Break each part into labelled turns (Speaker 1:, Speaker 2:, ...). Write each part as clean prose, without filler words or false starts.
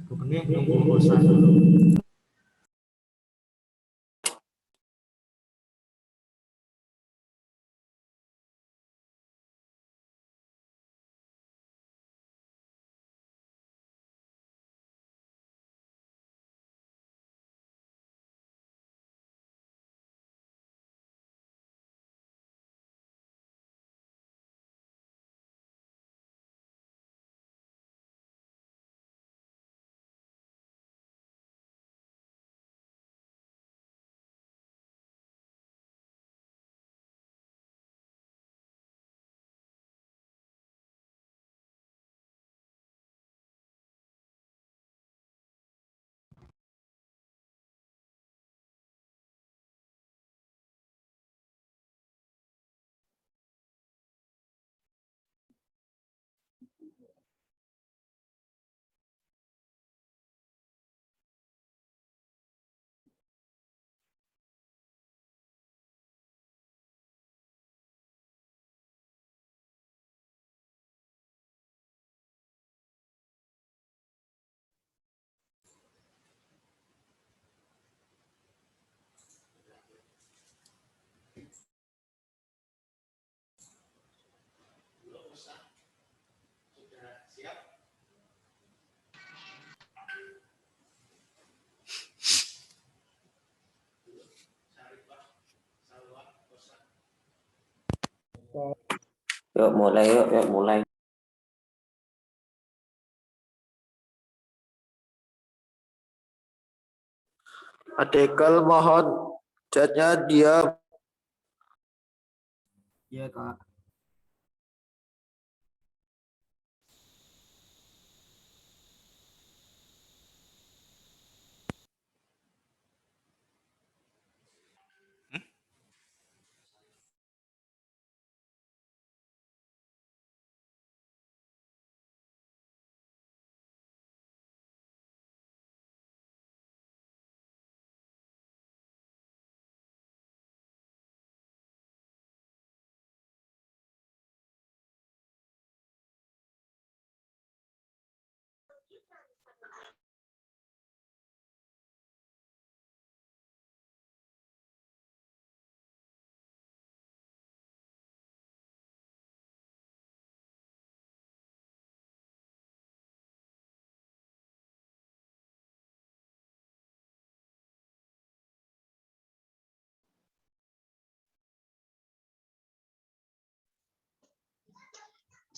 Speaker 1: Menit nunggu bosan dulu.
Speaker 2: Yuk mulai.
Speaker 3: Artikel mohon chatnya dia.
Speaker 1: Iya Kak.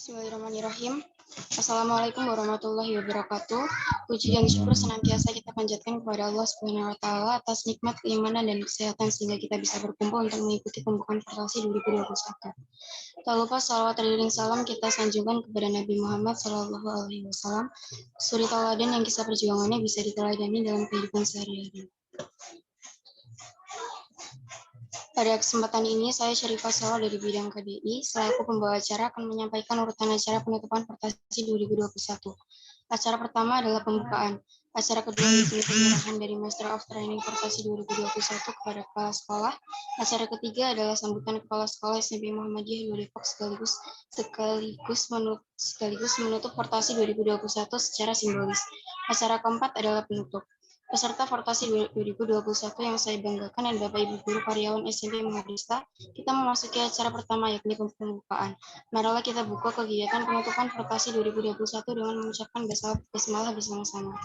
Speaker 4: Bismillahirrahmanirrahim. Assalamualaikum warahmatullahi wabarakatuh. Puji dan syukur senantiasa kita panjatkan kepada Allah Subhanahu wa taala atas nikmat keimanan dan kesehatan sehingga kita bisa berkumpul untuk mengikuti pembukaan Fartasi 2021. Tak lupa salawat dan salam kita sanjungkan kepada Nabi Muhammad SAW, suri tauladan yang kisah perjuangannya bisa diteladani dalam kehidupan sehari-hari. Pada kesempatan ini, saya Syarifah Sala dari bidang KDI, selaku pembawa acara akan menyampaikan urutan acara penutupan Fartasi 2021. Acara pertama adalah pembukaan. Acara kedua yaitu penyerahan dari Master of Training Fartasi 2021 kepada kepala sekolah. Acara ketiga adalah sambutan kepala sekolah SMP Muhammadiyah Dua Depok sekaligus menutup Fartasi 2021 secara simbolis. Acara keempat adalah penutup. Peserta Fartasi 2021 yang saya banggakan dan Bapak Ibu Guru Karyawan SMP Muhammadiyah, kita memasuki acara pertama yakni pembukaan. Marilah kita buka kegiatan penutupan Fartasi 2021 dengan mengucapkan basmalah bersama-sama.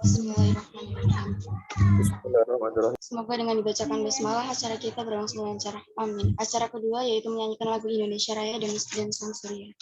Speaker 3: Bismillahirrahmanirrahim.
Speaker 4: Semoga dengan dibacakan basmalah acara kita berlangsung lancar. Amin. Acara kedua yaitu menyanyikan lagu Indonesia Raya dan Samsuriah.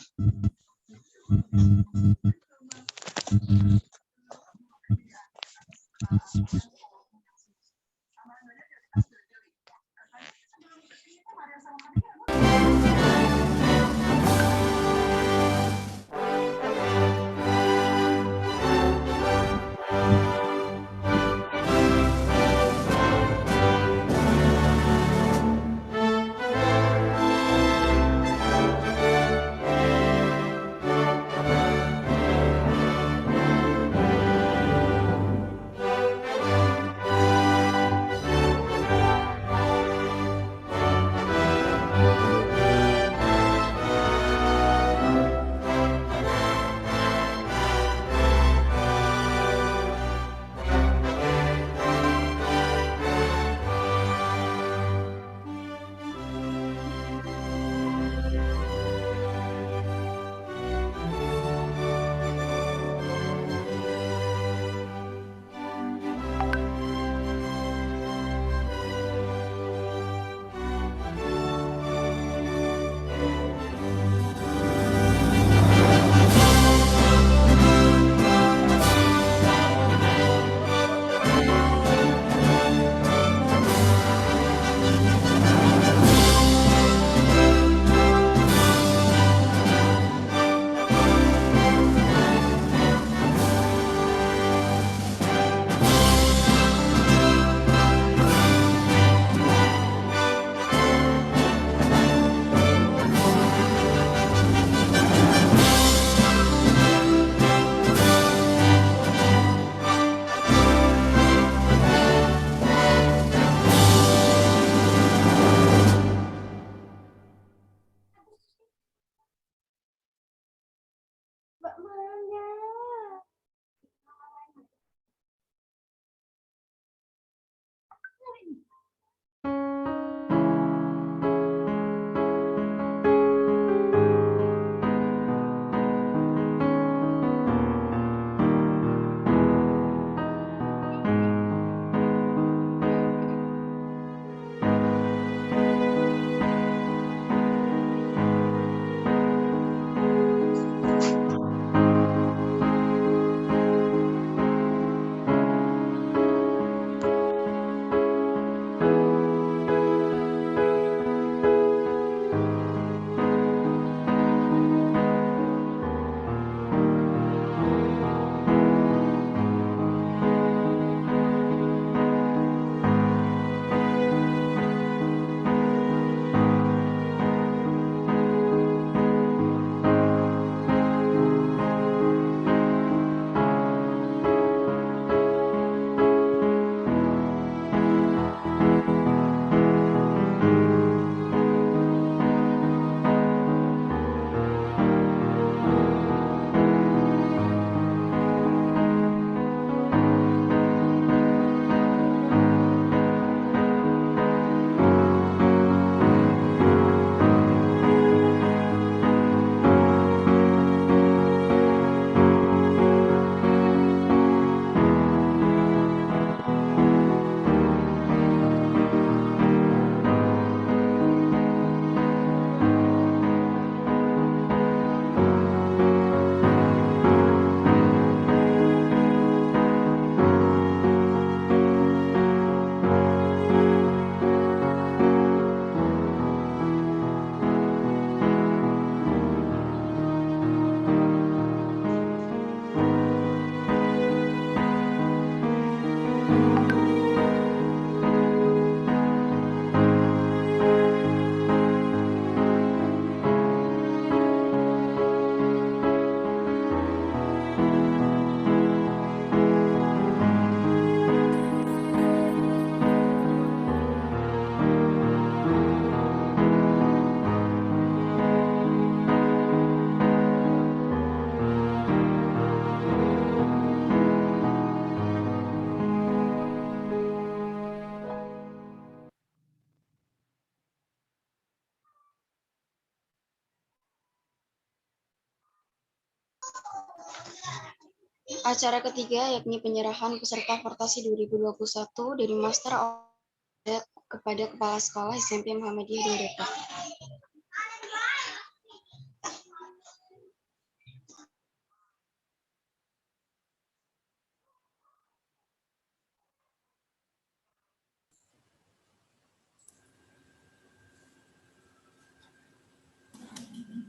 Speaker 4: Acara ketiga yakni penyerahan peserta Fortasi 2021 dari Master kepada Kepala Sekolah SMP Muhammadiyah 2 Depok.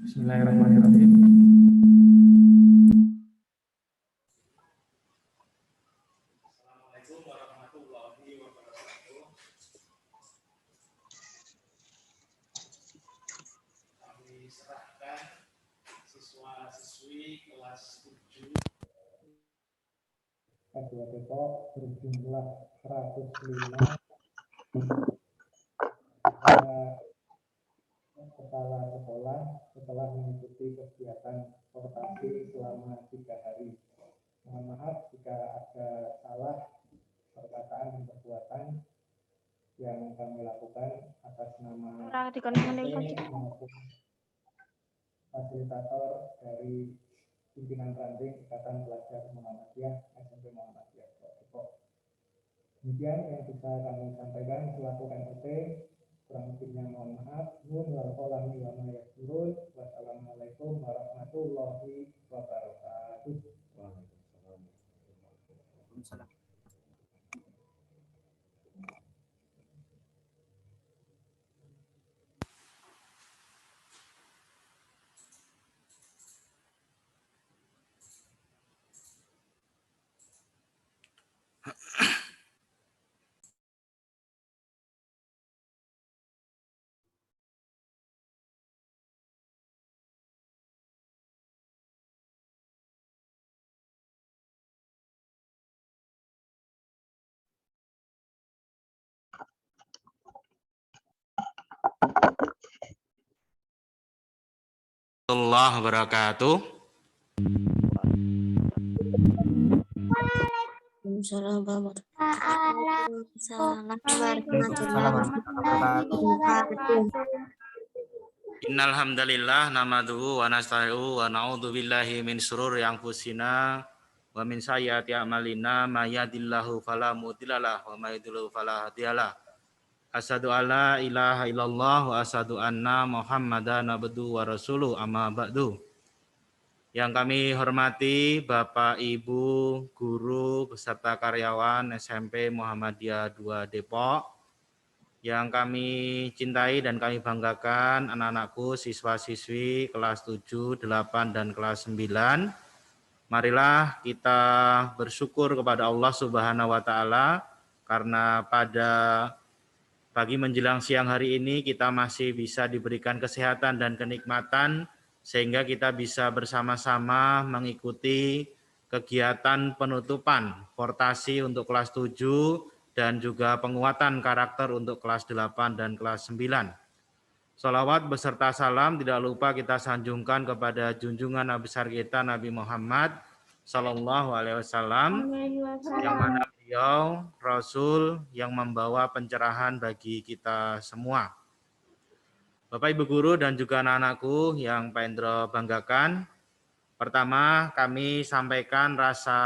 Speaker 2: Bismillahirrahmanirrahim. Assalamualaikum warahmatullahi wabarakatuh. Kami serahkan siswa-siswi kelas 7 K2 Depok berjumlah 105 kepala sekolah setelah mengikuti kegiatan portasi selama 3 hari. Mohon maaf jika ada salah perkataan dan perbuatan yang kami lakukan atas nama maupun fasilitator dari pimpinan ranting Ikatan Pelajar Muhammadiyah SMP Muhammadiyah Depok. Demikian yang bisa kami sampaikan selaku MOT. Kurang lebihnya mohon maaf. Wassalamualaikum warahmatullahi wabarakatuh.
Speaker 1: Waalaikumsalam.
Speaker 2: Warahmatullahi wabarakatuh. Innal hamdalillah nahmaduhu wa nasta'inuhu wa na'udzu billahi min syururi anfusina wa min sayyiati a'malina may yahdihillahu fala mudhillalah wa may yudhlil fala hadiyalah. Asyhadu alla ilaha illallah wa asyhadu anna Muhammadan abduhu wa rasuluh amma ba'du. Yang kami hormati Bapak, Ibu, guru, beserta karyawan SMP Muhammadiyah 2 Depok. Yang kami cintai dan kami banggakan anak-anakku, siswa-siswi kelas 7, 8, dan kelas 9. Marilah kita bersyukur kepada Allah Subhanahu wa Ta'ala karena pada pagi menjelang siang hari ini kita masih bisa diberikan kesehatan dan kenikmatan sehingga kita bisa bersama-sama mengikuti kegiatan penutupan portasi untuk kelas 7 dan juga penguatan karakter untuk kelas 8 dan kelas 9. Sholawat beserta salam tidak lupa kita sanjungkan kepada junjungan Nabi besar kita Nabi Muhammad Sallallahu Alaihi Wasallam yang mana beliau Rasul yang membawa pencerahan bagi kita semua. Bapak Ibu guru dan juga anak-anakku yang Pak Indro banggakan, pertama kami sampaikan rasa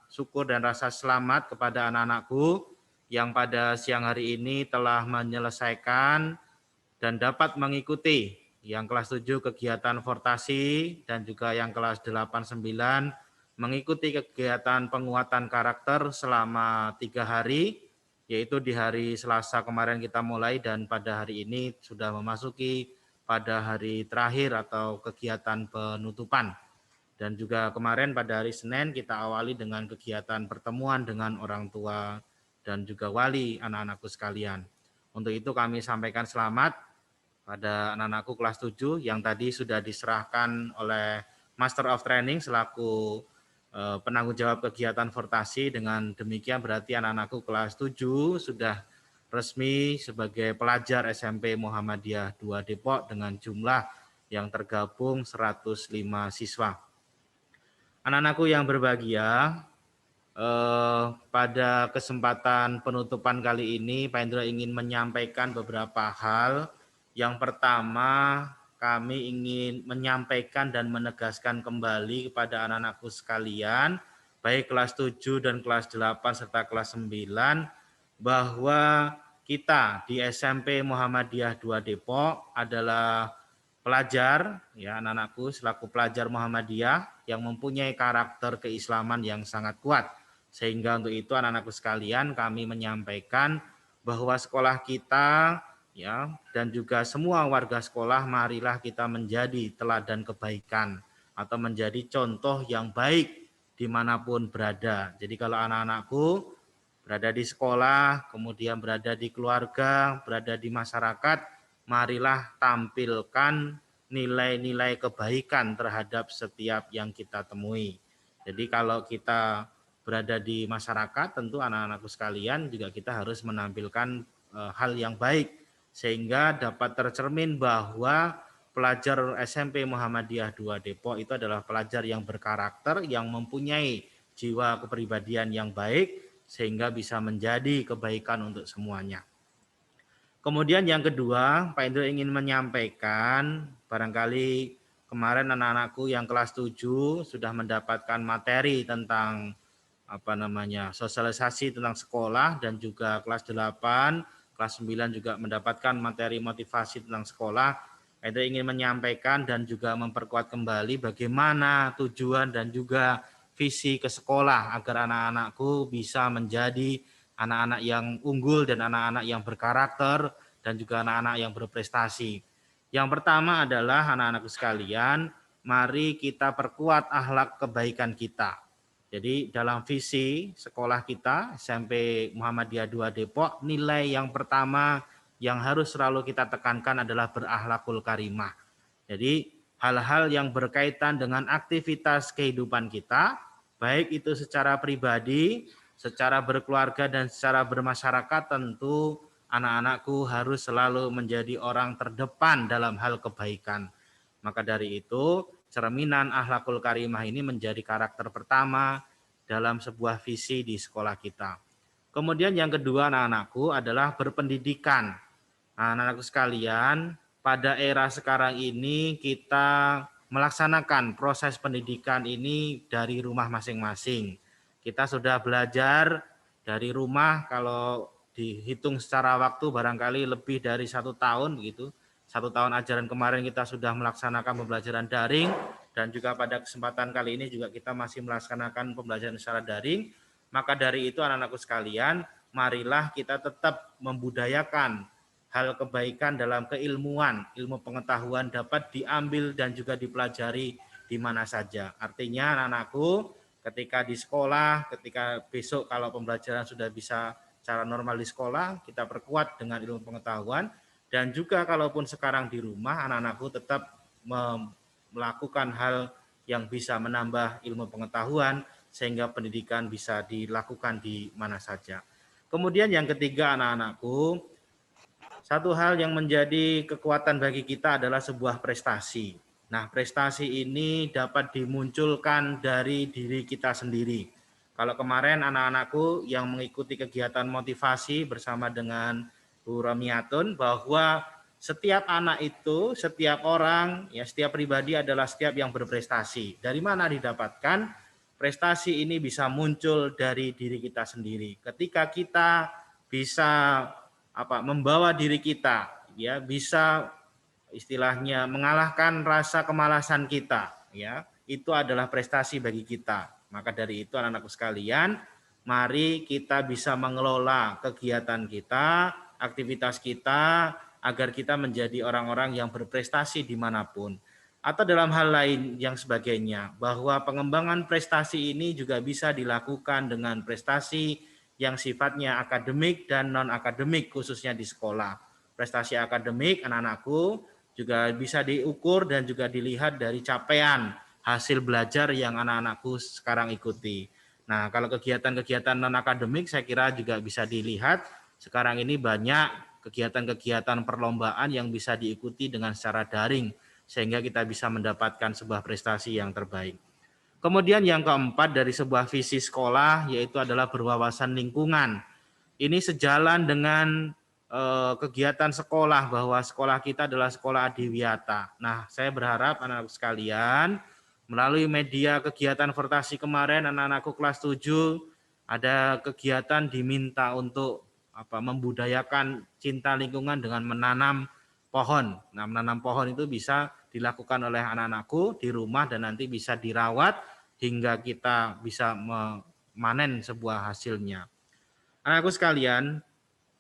Speaker 2: syukur dan rasa selamat kepada anak-anakku yang pada siang hari ini telah menyelesaikan dan dapat mengikuti yang kelas 7 kegiatan fortasi dan juga yang kelas 8, 9 mengikuti kegiatan penguatan karakter selama 3 hari, yaitu di hari Selasa kemarin kita mulai dan pada hari ini sudah memasuki pada hari terakhir atau kegiatan penutupan. Dan juga kemarin pada hari Senin kita awali dengan kegiatan pertemuan dengan orang tua dan juga wali anak-anakku sekalian. Untuk itu kami sampaikan selamat pada anak-anakku kelas 7 yang tadi sudah diserahkan oleh Master of Training selaku penanggung jawab kegiatan fortasi. Dengan demikian berarti anak-anakku kelas 7 sudah resmi sebagai pelajar SMP Muhammadiyah 2 Depok dengan jumlah yang tergabung 105 siswa. Anak-anakku yang berbahagia, pada kesempatan penutupan kali ini Pak Indro ingin menyampaikan beberapa hal. Yang pertama, kami ingin menyampaikan dan menegaskan kembali kepada anak-anakku sekalian baik kelas 7 dan kelas 8 serta kelas 9 bahwa kita di SMP Muhammadiyah 2 Depok adalah pelajar, ya anak-anakku selaku pelajar Muhammadiyah yang mempunyai karakter keislaman yang sangat kuat. Sehingga untuk itu anak-anakku sekalian kami menyampaikan bahwa sekolah kita ya dan juga semua warga sekolah marilah kita menjadi teladan kebaikan atau menjadi contoh yang baik dimanapun berada. Jadi kalau anak-anakku berada di sekolah, kemudian berada di keluarga, berada di masyarakat, marilah tampilkan nilai-nilai kebaikan terhadap setiap yang kita temui. Jadi kalau kita berada di masyarakat, tentu anak-anakku sekalian juga kita harus menampilkan hal yang baik sehingga dapat tercermin bahwa pelajar SMP Muhammadiyah 2 Depok itu adalah pelajar yang berkarakter, yang mempunyai jiwa kepribadian yang baik sehingga bisa menjadi kebaikan untuk semuanya. Kemudian yang kedua, Pak Indro ingin menyampaikan, barangkali kemarin anak-anakku yang kelas 7 sudah mendapatkan materi tentang sosialisasi tentang sekolah, dan juga kelas 8, kelas 9 juga mendapatkan materi motivasi tentang sekolah. Pak Indro ingin menyampaikan dan juga memperkuat kembali bagaimana tujuan dan juga visi ke sekolah agar anak-anakku bisa menjadi anak-anak yang unggul dan anak-anak yang berkarakter dan juga anak-anak yang berprestasi. Yang pertama adalah anak-anakku sekalian, mari kita perkuat akhlak kebaikan kita. Jadi dalam visi sekolah kita SMP Muhammadiyah 2 Depok, nilai yang pertama yang harus selalu kita tekankan adalah berakhlakul karimah. Jadi hal-hal yang berkaitan dengan aktivitas kehidupan kita, baik itu secara pribadi, secara berkeluarga, dan secara bermasyarakat, tentu anak-anakku harus selalu menjadi orang terdepan dalam hal kebaikan. Maka dari itu, cerminan akhlakul karimah ini menjadi karakter pertama dalam sebuah visi di sekolah kita. Kemudian yang kedua anak-anakku adalah berpendidikan. Anak-anakku sekalian, pada era sekarang ini kita melaksanakan proses pendidikan ini dari rumah masing-masing. Kita sudah belajar dari rumah, kalau dihitung secara waktu barangkali lebih dari 1 tahun begitu. 1 tahun ajaran kemarin kita sudah melaksanakan pembelajaran daring, dan juga pada kesempatan kali ini juga kita masih melaksanakan pembelajaran secara daring. Maka dari itu anak-anakku sekalian, marilah kita tetap membudayakan hal kebaikan dalam keilmuan, ilmu pengetahuan dapat diambil dan juga dipelajari di mana saja. Artinya anak-anakku ketika di sekolah, ketika besok kalau pembelajaran sudah bisa secara normal di sekolah, kita perkuat dengan ilmu pengetahuan, dan juga kalaupun sekarang di rumah, anak-anakku tetap melakukan hal yang bisa menambah ilmu pengetahuan sehingga pendidikan bisa dilakukan di mana saja. Kemudian yang ketiga anak-anakku, satu hal yang menjadi kekuatan bagi kita adalah sebuah prestasi. Nah, prestasi ini dapat dimunculkan dari diri kita sendiri. Kalau kemarin anak-anakku yang mengikuti kegiatan motivasi bersama dengan Bu Romiatun, bahwa setiap anak itu, setiap orang, ya setiap pribadi adalah setiap yang berprestasi. Dari mana didapatkan? Prestasi ini bisa muncul dari diri kita sendiri. Ketika kita bisa membawa diri kita, ya bisa istilahnya mengalahkan rasa kemalasan kita, ya itu adalah prestasi bagi kita. Maka dari itu anak-anakku sekalian, mari kita bisa mengelola kegiatan kita, aktivitas kita, agar kita menjadi orang-orang yang berprestasi dimanapun. Atau dalam hal lain yang sebagainya, bahwa pengembangan prestasi ini juga bisa dilakukan dengan prestasi yang sifatnya akademik dan non-akademik, khususnya di sekolah. Prestasi akademik anak-anakku juga bisa diukur dan juga dilihat dari capaian hasil belajar yang anak-anakku sekarang ikuti. Nah, kalau kegiatan-kegiatan non-akademik saya kira juga bisa dilihat. Sekarang ini banyak kegiatan-kegiatan perlombaan yang bisa diikuti dengan secara daring, sehingga kita bisa mendapatkan sebuah prestasi yang terbaik. Kemudian yang keempat dari sebuah visi sekolah yaitu adalah berwawasan lingkungan. Ini sejalan dengan kegiatan sekolah, bahwa sekolah kita adalah sekolah adiwiyata. Nah, saya berharap anak-anak sekalian Melalui media kegiatan Fortasi kemarin, anak-anakku kelas 7 ada kegiatan diminta untuk membudayakan cinta lingkungan dengan menanam pohon. Nah, menanam pohon itu bisa dilakukan oleh anak-anakku di rumah dan nanti bisa dirawat hingga kita bisa memanen sebuah hasilnya. Anakku sekalian,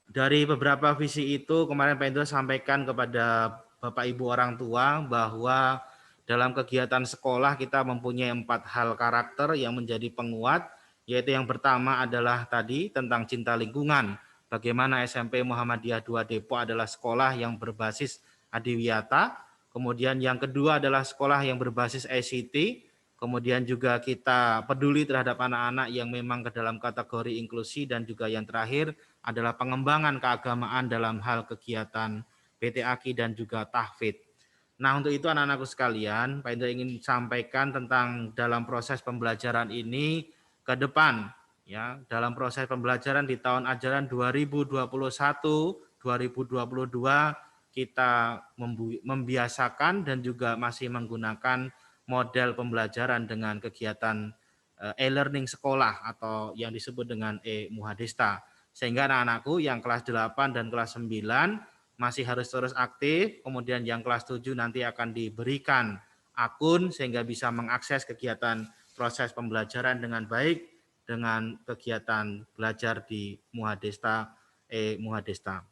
Speaker 2: dari beberapa visi itu kemarin Pak Indro sampaikan kepada Bapak Ibu orang tua bahwa dalam kegiatan sekolah kita mempunyai 4 hal karakter yang menjadi penguat, yaitu yang pertama adalah tadi tentang cinta lingkungan. Bagaimana SMP Muhammadiyah 2 Depok adalah sekolah yang berbasis adiwiyata. Kemudian yang kedua adalah sekolah yang berbasis ICT. Kemudian juga kita peduli terhadap anak-anak yang memang ke dalam kategori inklusi, dan juga yang terakhir adalah pengembangan keagamaan dalam hal kegiatan PTAQ dan juga tahfidz. Nah, untuk itu anak-anakku sekalian, Pak Indra ingin sampaikan tentang dalam proses pembelajaran ini ke depan, ya, dalam proses pembelajaran di tahun ajaran 2021-2022 kita membiasakan dan juga masih menggunakan model pembelajaran dengan kegiatan e-learning sekolah atau yang disebut dengan e-Muhadista. Sehingga anak-anakku yang kelas 8 dan kelas 9 masih harus terus aktif, kemudian yang kelas 7 nanti akan diberikan akun sehingga bisa mengakses kegiatan proses pembelajaran dengan baik dengan kegiatan belajar di Muhadista e-Muhadista.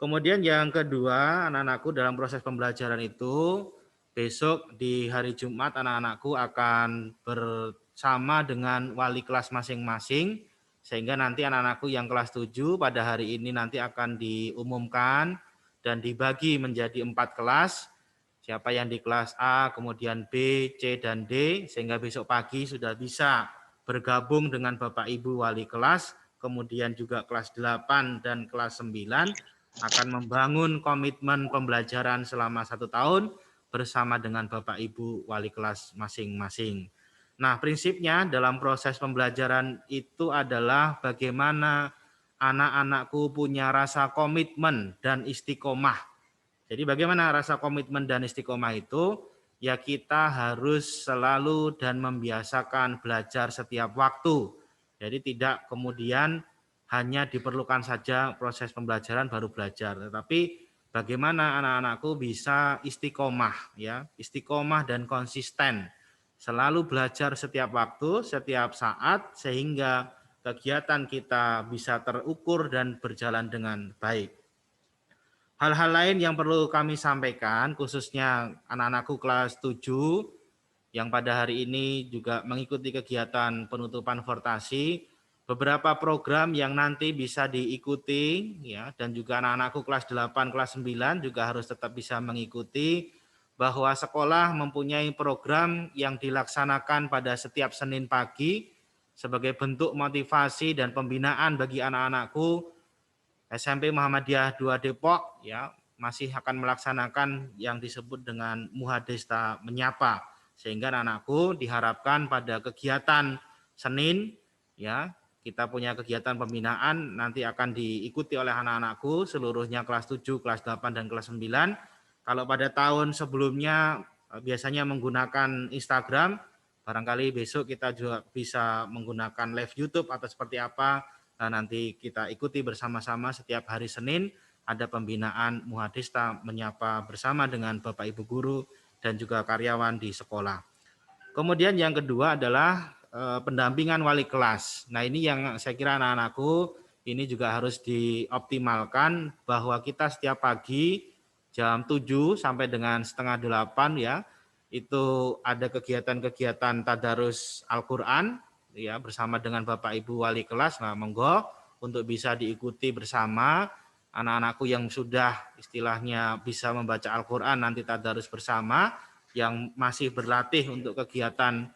Speaker 2: Kemudian yang kedua, anak-anakku dalam proses pembelajaran itu besok di hari Jumat anak-anakku akan bersama dengan wali kelas masing-masing, sehingga nanti anak-anakku yang kelas 7 pada hari ini nanti akan diumumkan dan dibagi menjadi 4 kelas. Siapa yang di kelas A, kemudian B, C, dan D, sehingga besok pagi sudah bisa bergabung dengan Bapak Ibu wali kelas, kemudian juga kelas 8 dan kelas 9 akan membangun komitmen pembelajaran selama 1 tahun bersama dengan Bapak Ibu wali kelas masing-masing. Nah, prinsipnya dalam proses pembelajaran itu adalah bagaimana anak-anakku punya rasa komitmen dan istiqomah. Jadi bagaimana rasa komitmen dan istiqomah itu? Ya kita harus selalu dan membiasakan belajar setiap waktu. Jadi tidak kemudian hanya diperlukan saja proses pembelajaran baru belajar, tetapi bagaimana anak-anakku bisa istiqomah, ya, istiqomah dan konsisten. Selalu belajar setiap waktu, setiap saat, sehingga kegiatan kita bisa terukur dan berjalan dengan baik. Hal-hal lain yang perlu kami sampaikan, khususnya anak-anakku kelas 7, yang pada hari ini juga mengikuti kegiatan penutupan Fortasi, beberapa program yang nanti bisa diikuti, ya, dan juga anak-anakku kelas 8, kelas 9 juga harus tetap bisa mengikuti, bahwa sekolah mempunyai program yang dilaksanakan pada setiap Senin pagi sebagai bentuk motivasi dan pembinaan bagi anak-anakku. SMP Muhammadiyah 2 Depok ya masih akan melaksanakan yang disebut dengan Muhadista Menyapa, sehingga anak-anakku diharapkan pada kegiatan Senin ya kita punya kegiatan pembinaan nanti akan diikuti oleh anak-anakku seluruhnya kelas 7, kelas 8 dan kelas 9. Kalau pada tahun sebelumnya biasanya menggunakan Instagram, barangkali besok kita juga bisa menggunakan live YouTube atau seperti apa. Nah, nanti kita ikuti bersama-sama setiap hari Senin ada pembinaan Muhadista Menyapa bersama dengan Bapak Ibu guru dan juga karyawan di sekolah. Kemudian yang kedua adalah pendampingan wali kelas. Nah, ini yang saya kira anak-anakku ini juga harus dioptimalkan bahwa kita setiap pagi jam 7 sampai dengan setengah 8 ya, itu ada kegiatan-kegiatan tadarus Al-Qur'an ya bersama dengan Bapak Ibu wali kelas. Nah, monggo untuk bisa diikuti bersama anak-anakku yang sudah istilahnya bisa membaca Al-Qur'an nanti tadarus bersama, yang masih berlatih untuk kegiatan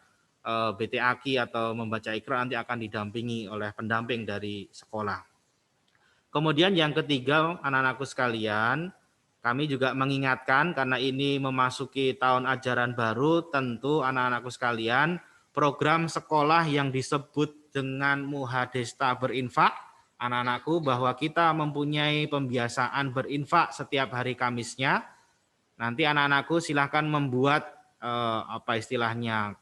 Speaker 2: BTAQ atau membaca Iqra nanti akan didampingi oleh pendamping dari sekolah. Kemudian yang ketiga, anak-anakku sekalian, kami juga mengingatkan karena ini memasuki tahun ajaran baru, tentu anak-anakku sekalian, program sekolah yang disebut dengan Muhadista Berinfak, anak-anakku, bahwa kita mempunyai pembiasaan berinfak setiap hari Kamisnya. Nanti anak-anakku silahkan membuat apa istilahnya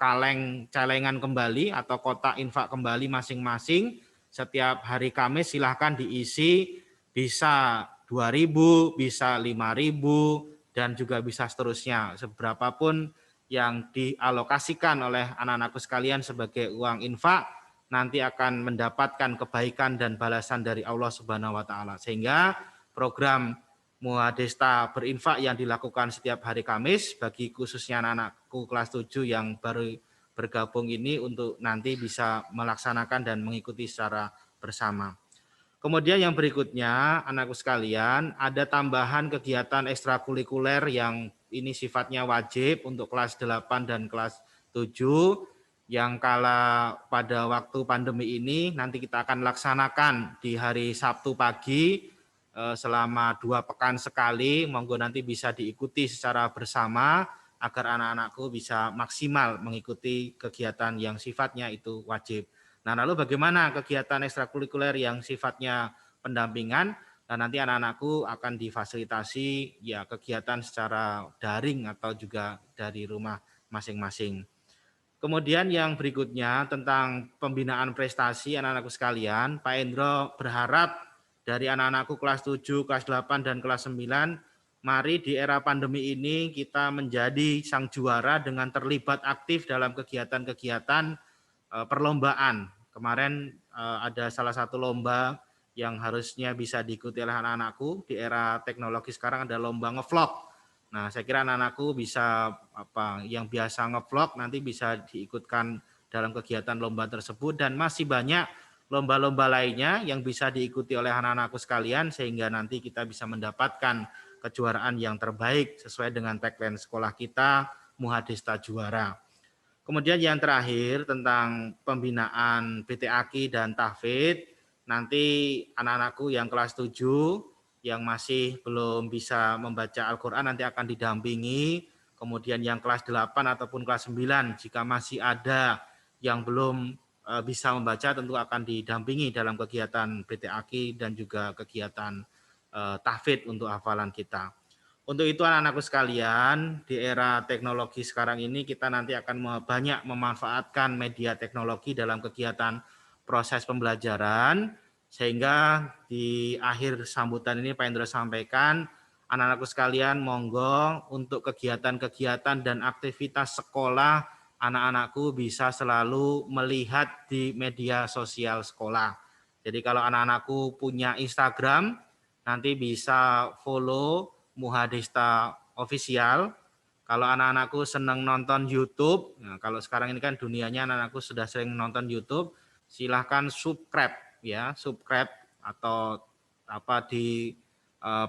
Speaker 2: celengan kembali atau kotak infak kembali masing-masing setiap hari Kamis. Silahkan diisi, bisa 2.000, bisa 5.000, dan juga bisa seterusnya. Seberapapun yang dialokasikan oleh anak-anakku sekalian sebagai uang infak nanti akan mendapatkan kebaikan dan balasan dari Allah Subhanahu wa taala. Sehingga program Muhadesta berinfak yang dilakukan setiap hari Kamis bagi khususnya anak-anakku kelas 7 yang baru bergabung ini untuk nanti bisa melaksanakan dan mengikuti secara bersama. Kemudian yang berikutnya, anakku sekalian, ada tambahan kegiatan ekstrakurikuler yang ini sifatnya wajib untuk kelas 8 dan kelas 7, yang kala pada waktu pandemi ini nanti kita akan laksanakan di hari Sabtu pagi selama 2 pekan sekali. Monggo nanti bisa diikuti secara bersama agar anak-anakku bisa maksimal mengikuti kegiatan yang sifatnya itu wajib. Nah, lalu bagaimana kegiatan ekstrakurikuler yang sifatnya pendampingan? Dan nanti anak-anakku akan difasilitasi ya kegiatan secara daring atau juga dari rumah masing-masing. Kemudian yang berikutnya tentang pembinaan prestasi anak-anakku sekalian, Pak Endro berharap dari anak-anakku kelas 7, kelas 8, dan kelas 9, mari di era pandemi ini kita menjadi sang juara dengan terlibat aktif dalam kegiatan-kegiatan perlombaan. Kemarin ada salah satu lomba yang harusnya bisa diikuti oleh anak-anakku. Di era teknologi sekarang ada lomba ngevlog. Nah, saya kira anak-anakku bisa yang biasa ngevlog nanti bisa diikutkan dalam kegiatan lomba tersebut, dan masih banyak lomba-lomba lainnya yang bisa diikuti oleh anak-anakku sekalian sehingga nanti kita bisa mendapatkan kejuaraan yang terbaik sesuai dengan tagline sekolah kita, Muhadesta Juara. Kemudian yang terakhir tentang pembinaan BTAKI dan tahfidz, nanti anak-anakku yang kelas 7 yang masih belum bisa membaca Al-Quran nanti akan didampingi. Kemudian yang kelas 8 ataupun kelas 9 jika masih ada yang belum bisa membaca tentu akan didampingi dalam kegiatan BTAKI dan juga kegiatan tahfidz untuk hafalan kita. Untuk itu anak-anakku sekalian, di era teknologi sekarang ini kita nanti akan banyak memanfaatkan media teknologi dalam kegiatan proses pembelajaran, sehingga di akhir sambutan ini Pak Indro sampaikan, anak-anakku sekalian monggo untuk kegiatan-kegiatan dan aktivitas sekolah, anak-anakku bisa selalu melihat di media sosial sekolah. Jadi kalau anak-anakku punya Instagram, nanti bisa follow Muhadesta Official. Kalau anak-anakku senang nonton YouTube, nah kalau sekarang ini kan dunianya anak-anakku sudah sering nonton YouTube, silahkan subscribe ya, subscribe atau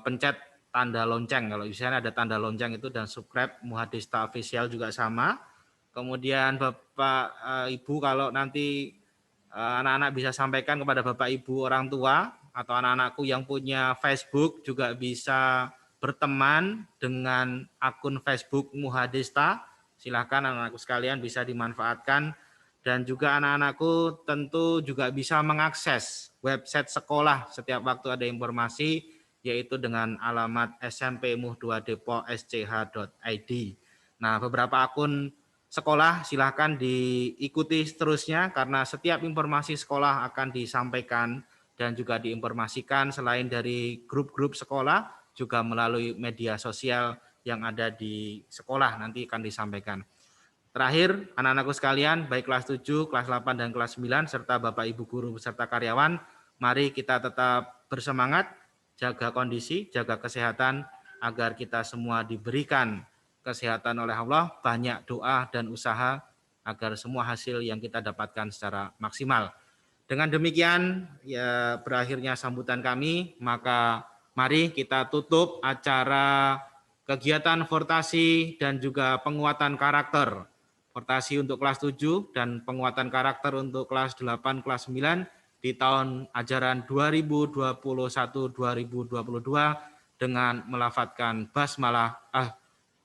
Speaker 2: pencet tanda lonceng. Kalau misalnya ada tanda lonceng itu dan subscribe Muhadesta Official juga sama. Kemudian Bapak Ibu kalau nanti anak-anak bisa sampaikan kepada Bapak Ibu orang tua atau anak-anakku yang punya Facebook juga bisa berteman dengan akun Facebook Muhadesta. Silahkan anak-anakku sekalian bisa dimanfaatkan, dan juga anak-anakku tentu juga bisa mengakses website sekolah setiap waktu ada informasi, yaitu dengan alamat smp-muh2depok.sch.id. Nah, beberapa akun sekolah silahkan diikuti seterusnya karena setiap informasi sekolah akan disampaikan dan juga diinformasikan selain dari grup-grup sekolah, juga melalui media sosial yang ada di sekolah nanti akan disampaikan. Terakhir, anak-anakku sekalian, baik kelas 7, kelas 8, dan kelas 9, serta Bapak Ibu guru beserta karyawan, mari kita tetap bersemangat, jaga kondisi, jaga kesehatan, agar kita semua diberikan kesehatan oleh Allah, banyak doa dan usaha, agar semua hasil yang kita dapatkan secara maksimal. Dengan demikian, ya berakhirnya sambutan kami, maka mari kita tutup acara kegiatan fortasi dan juga penguatan karakter. Fortasi untuk kelas 7 dan penguatan karakter untuk kelas 8, kelas 9 di tahun ajaran 2021-2022 dengan melafadzkan basmalah.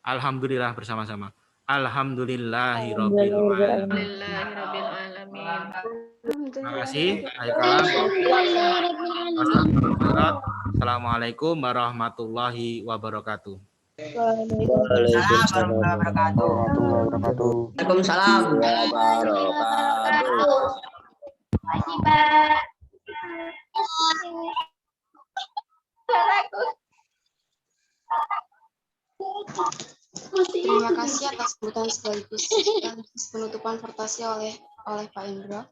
Speaker 2: Alhamdulillah bersama-sama. Alhamdulillahirabbil alamin. Terima kasih. Assalamualaikum warahmatullahi wabarakatuh.
Speaker 3: Waalaikumsalam warahmatullahi wabarakatuh.
Speaker 1: Waalaikumsalam.
Speaker 3: Wabarakatuh.
Speaker 5: Makasih, Pak.
Speaker 4: Terima kasih atas sambutan sekaligus penutupan Fortasi oleh Pak Indra.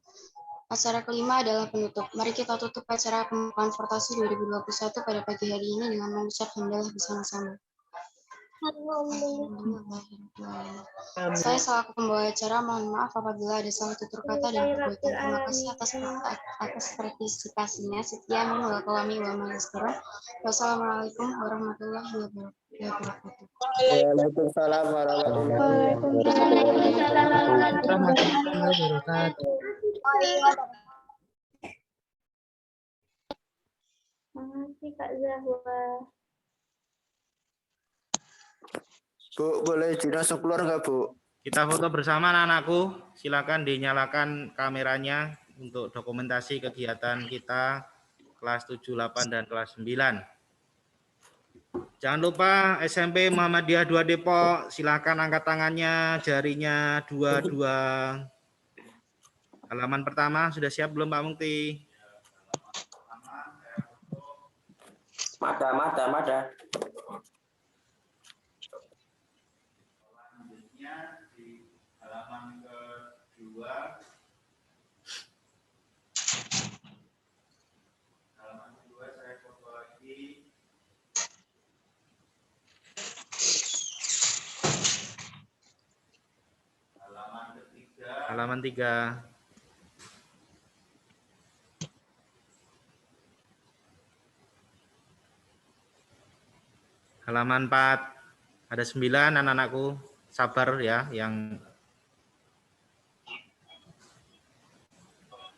Speaker 4: Acara kelima adalah penutup. Mari kita tutup acara pembukaan Fortasi 2021 pada pagi hari ini dengan mengucap hamdalah bersama-sama. Saya selaku pembawa acara mohon maaf apabila ada salah tutur kata dan perbuatan. Terima kasih atas partisipasinya. Sekian wa qalami wa maghfirah. Wassalamualaikum warahmatullahi wabarakatuh.
Speaker 3: Waalaikumsalam warahmatullahi wabarakatuh.
Speaker 5: Makasih, Kak Zahwa.
Speaker 3: Bu, boleh langsung keluar nggak, Bu?
Speaker 2: Kita foto bersama anak-anakku. Silakan dinyalakan kameranya untuk dokumentasi kegiatan kita kelas 7, 8 dan kelas 9. Jangan lupa SMP Muhammadiyah 2 Depok, silakan angkat tangannya, jarinya 2. Halaman pertama sudah siap belum Pak Mukti?
Speaker 3: Mada.
Speaker 2: Selanjutnya di halaman kedua. Halaman kedua saya foto lagi. Halaman 3. Halaman 4. Ada 9 anak-anakku. Sabar ya yang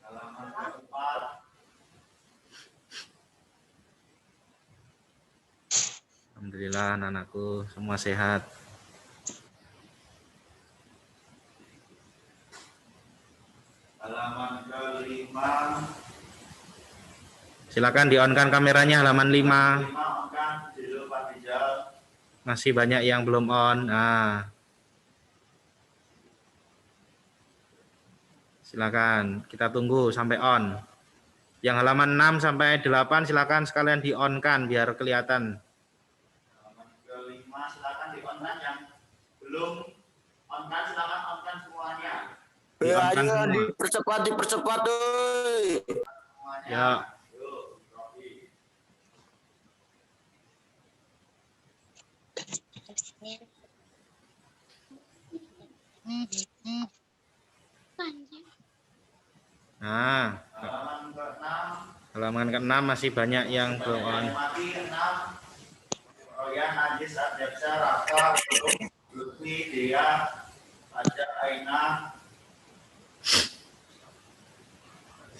Speaker 2: halaman 4. Alhamdulillah anak-anakku semua sehat. Halaman ke-5. Silakan di-on-kan kameranya halaman 5. Masih banyak yang belum on. Nah. Silakan kita tunggu sampai on. Yang halaman 6 sampai 8 silakan sekalian di-on-kan biar kelihatan. Halaman ke-5 silakan di-on-kan, yang belum on-kan silakan on-kan semuanya. Di-on-kan semua.
Speaker 3: Dipercepat tuh.
Speaker 2: Ya. Nah, halaman ke-6 masih banyak yang belum on.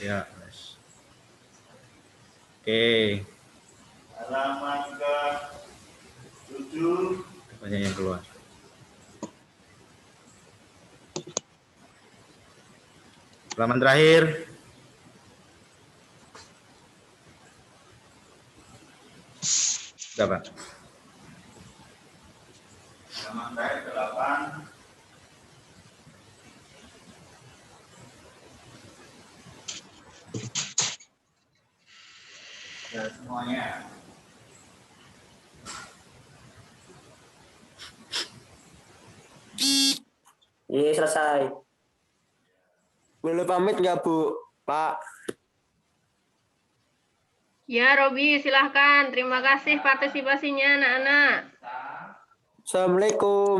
Speaker 2: Ya, Mas. Oke. Halaman ke-7 banyak yang keluar. Halaman terakhir. Sudah, Pak. Halaman terakhir ke-8. Ya, semuanya.
Speaker 3: Iya, selesai. Boleh pamit nggak, Bu? Pak?
Speaker 5: Ya, Robi, silahkan. Terima kasih partisipasinya, anak-anak.
Speaker 3: Assalamualaikum.